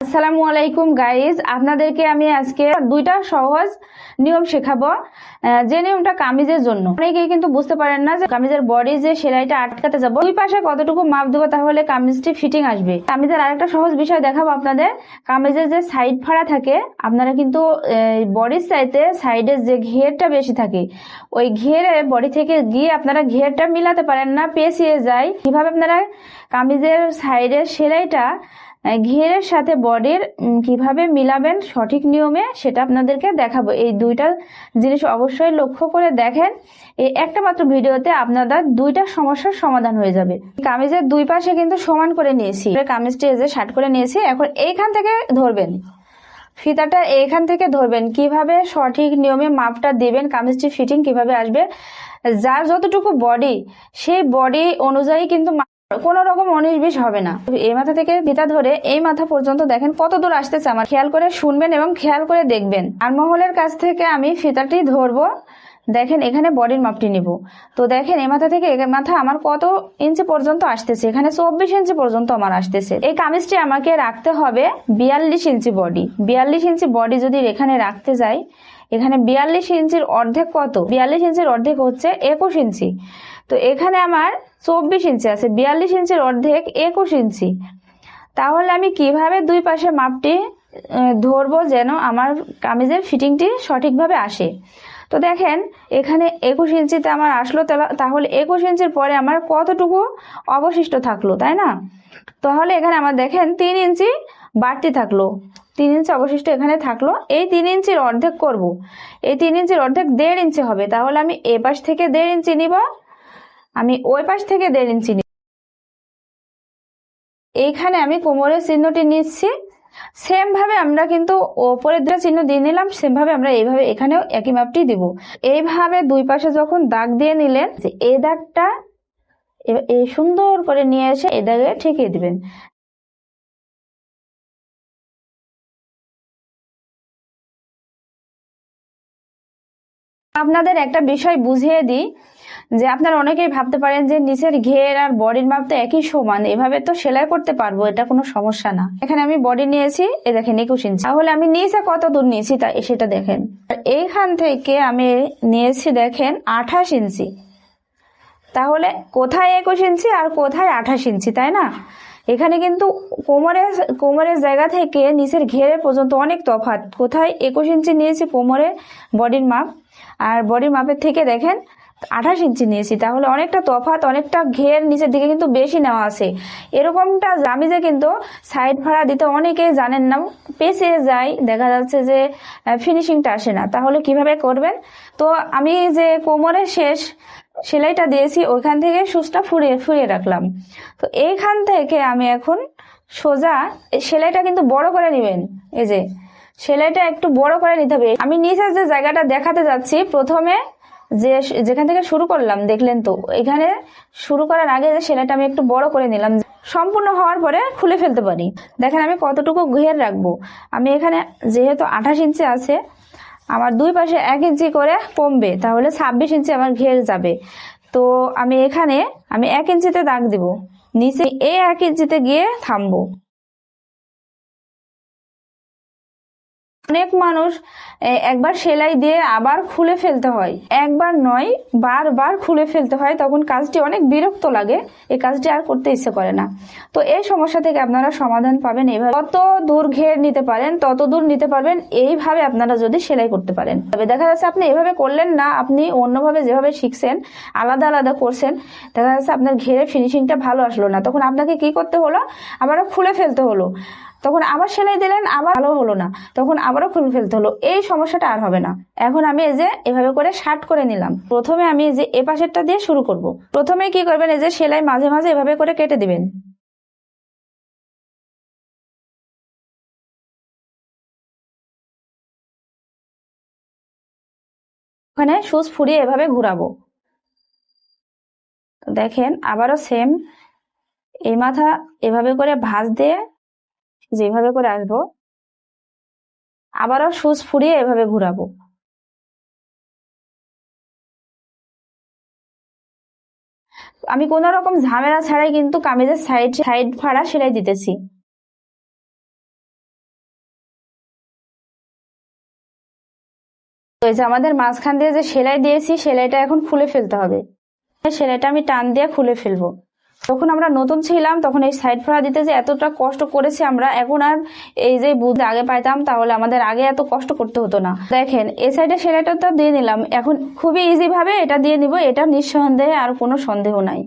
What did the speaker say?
আসসালামু আলাইকুম গাইজ, আপনাদেরকে আমি আজকে দুইটা সহজ নিয়ম শেখাবো। যে নিয়মটা কামিজের জন্য। অনেকেই কিন্তু বুঝতে পারেন না যে কামিজের বডি যে সেলাইটা আটকাতে যাব দুই পাশে কতটুকু মাপ দেবো তাহলে কামিজটি ফিটিং আসবে। কামিজের আরেকটা সহজ বিষয় দেখাবো আপনাদের। কামিজের যে সাইড ফাড়া থাকে, আপনারা কিন্তু বডির চাইতে সাইডের যে ঘেরটা বেশি থাকে, ওই ঘেরে বডি থেকে গিয়ে আপনারা ঘেরটা মিলাতে পারেন না, পেঁচিয়ে যায়। কিভাবে আপনারা কামিজের সাইডের সেলাইটা ঘেরের সাথে বডির কিভাবে মিলাবেন সঠিক নিয়মে, সেটা আপনাদেরকে দেখাবো। এই দুইটা জিনিস অবশ্যই লক্ষ্য করে দেখেন। এই একটা মাত্র ভিডিওতে আপনাদের দুইটা সমস্যার সমাধান হয়ে যাবে। কামিজের দুই পাশে কিন্তু সমান করে নিয়েছি, কামিজটি এই যে শার্ট করে নিয়েছি। এখন এইখান থেকে ধরবেন, ফিতাটা এইখান থেকে ধরবেন। কিভাবে সঠিক নিয়মে মাপটা দিবেন, কামিজটি ফিটিং কিভাবে আসবে, যার যতটুকু বডি সেই বডি অনুযায়ী কিন্তু কোন রকম 19-20 হবে না। এই মাথা থেকে ফিতা ধরে এই মাথা পর্যন্ত দেখেন কত দূর আসতেছে আমার। খেয়াল করে শুনবেন এবং খেয়াল করে দেখবেন। আরমহলের কাছ থেকে আমি ফিতাটি ধরবো, দেখেন এখানে বডির মাপটি নিব। তো দেখেন এই মাথা থেকে এই মাথা আমার কত ইঞ্চি পর্যন্ত আসতেছে, এখানে 24 ইঞ্চি পর্যন্ত আমার আসতেছে। এই কামিজটি আমাকে রাখতে হবে 42 ইঞ্চি বডি। 42 ইঞ্চি বডি যদি এখানে রাখতে যাই, এখানে 42 ইঞ্চির অর্ধেক কত? 42 ইঞ্চির অর্ধেক হচ্ছে 21 ইঞ্চি। তো এখানে আমার 24 ইঞ্চি আছে, 42 ইঞ্চির অর্ধেক 21 ইঞ্চি। তাহলে আমি কিভাবে দুই পাশে মাপটি ধরবো যেন আমার কামিজের ফিটিংটি সঠিকভাবে আসে। তো দেখেন এখানে 21 ইঞ্চিতে আমার আসলো, তাহলে 21 ইঞ্চির পরে আমার কতটুকু অবশিষ্ট থাকলো, তাই না? তাহলে এখানে আমার দেখেন 3 ইঞ্চি বাড়তি থাকলো, 3 ইঞ্চি অবশিষ্ট এখানে থাকলো। এই 3 ইঞ্চির অর্ধেক করব, এই 3 ইঞ্চির অর্ধেক 1.5 ইঞ্চি হবে। তাহলে আমি এ পাশ থেকে 1.5 ইঞ্চি নিব, আমি ওই পাশ থেকে 1.5 ইঞ্চি নিব। এইখানে আমি কোমরের চিহ্নটি নিচ্ছি। সেম ভাবে আমরা কিন্তু ওপরের দুটো চিহ্ন দিয়ে নিলাম, সেম ভাবে আমরা এইভাবে এখানেও একই মাপটি দিব। এইভাবে দুই পাশে যখন দাগ দিয়ে নিলেন, যে এই দাগটা এই সুন্দর করে নিয়ে এসে এই দাগে ঠেকিয়ে দিবেন। আপনাদের একটা বিষয় বুঝিয়ে দিই, যে আপনারা অনেকেই ভাবতে পারেন যে নিচের ঘের আর বডির মাপ তো একই সমান, এভাবে তো সেলাই করতে পারবো, এটা কোনো সমস্যা না। এখানে আমি বডি নিয়েছি, এই দেখেন 21 ইঞ্চি। তাহলে আমি নিচে কত দূর নিয়েছি তা সেটা দেখেন। আর এইখান থেকে আমি নিয়েছি দেখেন 28 ইঞ্চি। তাহলে কোথায় 21 ইঞ্চি আর কোথায় 28 ইঞ্চি, তাই না? এখানে কিন্তু কোমরের জায়গা থেকে নিচের ঘেরের পর্যন্ত অনেক তফাৎ। কোথায় 21 ইঞ্চি নিয়েছি কোমরে বডির মাপ, আর বডির মাপের থেকে দেখেন 28 ইঞ্চি নিয়েছি। তাহলে অনেকটা তফাৎ, অনেকটা ঘের নিচের দিকে কিন্তু বেশি নেওয়া আছে। এরকমটা কামিজে কিন্তু সাইড ফাড়া দিতে অনেকেই জানেন না, পেঁচিয়ে যায়, দেখা যাচ্ছে যে ফিনিশিংটা আসে না। তাহলে কিভাবে করবেন? তো আমি যে কোমরের শেষ সেলাইটা দিয়েছি ওইখান থেকে সুচটা ফুরিয়ে রাখলাম। তো এইখান থেকে আমি এখন সোজা সেলাইটা কিন্তু বড় করে নেবেন। এই যে সেলাইটা একটু বড় করে নিতে হবে। আমি নিচে যে জায়গাটা দেখাতে যাচ্ছি, প্রথমে যেখান থেকে শুরু করলাম দেখলেন তো, এখানে শুরু করার আগে যে সেলাইটা আমি একটু বড় করে নিলাম, সম্পূর্ণ হওয়ার পরে খুলে ফেলতে পারি। দেখেন আমি কতটুকু ঘের রাখবো। আমি এখানে যেহেতু 28 ইঞ্চি আছে, আমার দুই পাশে 1 ইঞ্চি করে কমবে, তাহলে 26 ইঞ্চি আমার ঘের যাবে। তো আমি এখানে 1 ইঞ্চিতে দাগ দিব, নিচে এই 1 ইঞ্চিতে গিয়ে থামবো। অনেক মানুষ একবার সেলাই দিয়ে আবার খুলে ফেলতে হয়, একবার নয় বারবার খুলে ফেলতে হয়, তখন কাজটি অনেক বিরক্ত লাগে, এই কাজটি আর করতে ইচ্ছে করে না। তো এই সমস্যা থেকে আপনারা সমাধান পাবেন এইভাবে। কত দূর ঘের নিতে পারেন তত দূর নিতে পারবেন, এইভাবে আপনারা যদি সেলাই করতে পারেন। তবে দেখা যাচ্ছে আপনি এভাবে করলেন না, আপনি অন্যভাবে যেভাবে শিখছেন আলাদা আলাদা করছেন, দেখা যাচ্ছে আপনার ঘেরের ফিনিশিংটা ভালো আসলো না, তখন আপনাকে কি করতে হলো? আবারও খুলে ফেলতে হলো। তখন আবার সেলাই দিলেন, আবার ভালো হলো না, তখন আবারও খুলে ফেলতে হলো। এই সমস্যাটা আর হবে না। এখন আমি এই যে এভাবে করে শার্ট করে নিলাম। প্রথমে আমি এই যে এ পাশেরটা দিয়ে শুরু করব। প্রথমে কি করবেন, এই যে সেলাই মাঝে মাঝে এভাবে করে কেটে দিবেন। ওখানে সুচ ফুরিয়ে এভাবে ঘুরাবো। দেখেন আবারও সেম এই মাথা এভাবে করে ভাঁজ দিয়ে যেভাবে করে আসবো, আবারও সুচ ফুরিয়ে এভাবে ঘুরাবো। আমি কোন রকম ঝামেলা ছাড়াই কিন্তু কামিজের সাইড ফাড়া সেলাই দিতেছি। ওই যে আমাদের মাঝখান দিয়ে যে সেলাই দিয়েছি সেলাইটা এখন খুলে ফেলতে হবে। সেলাইটা আমি টান দিয়ে খুলে ফেলবো। যখন আমরা নতুন ছিলাম তখন এই সাইড ফোড়া দিতে যে এতটা কষ্ট করেছি আমরা, এখন আর এই যে বুঝ আগে পাইতাম তাহলে আমাদের আগে এত কষ্ট করতে হতো না। দেখেন এই সাইডে সেলাইটা তো দিয়ে নিলাম, এখন খুবই ইজি ভাবে এটা দিয়ে নিব, এটা নিঃসন্দেহে আর কোনো সন্দেহ নাই।